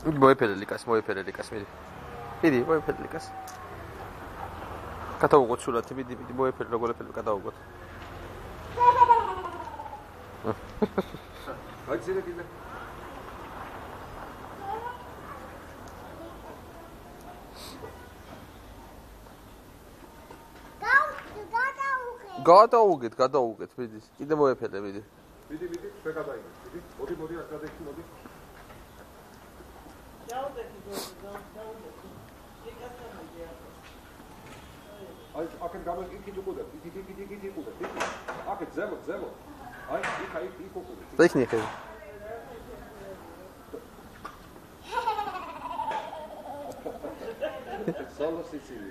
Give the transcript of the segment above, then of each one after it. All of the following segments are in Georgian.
მოეფერე ლიკას, მიდი. მიდი, მოეფერე ლიკას. გადავუღოთ სურათი, მიდი, მოეფერე როგორ ეფერე გადავუღოთ. აი ძირე კიდე. გადავუღეთ, მიდი. კიდე მოეფერე, მიდი. მიდი, ჩვენ გადაიგეთ. მიდი, მოდი, აქ გადაიქცი, მოდი. აი, აქეთ გამეკითხით უყურებ. იქ უყურებ. აქეთ ზემო. აი, იქ უყურებ. ზექნი ხე. სოლო სიცილი.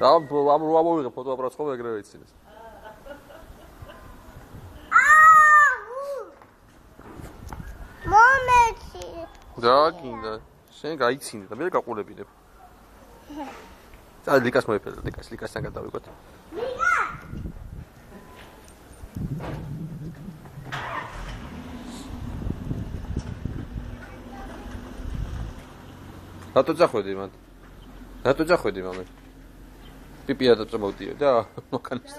ამ ვიღე ფოტო აპრაცხობ ეგრევე იცინეს. მომეცი. და გინდა. შენ გაიცინე და მე გაყურებინებ. აი ლიკას მოეფერე, ლიკასთან გადავიღოთ. ლიკა! რატო წახვედი მან? რატო წახვედი მამე? პიპია და წამოვდიო და მოკანეს.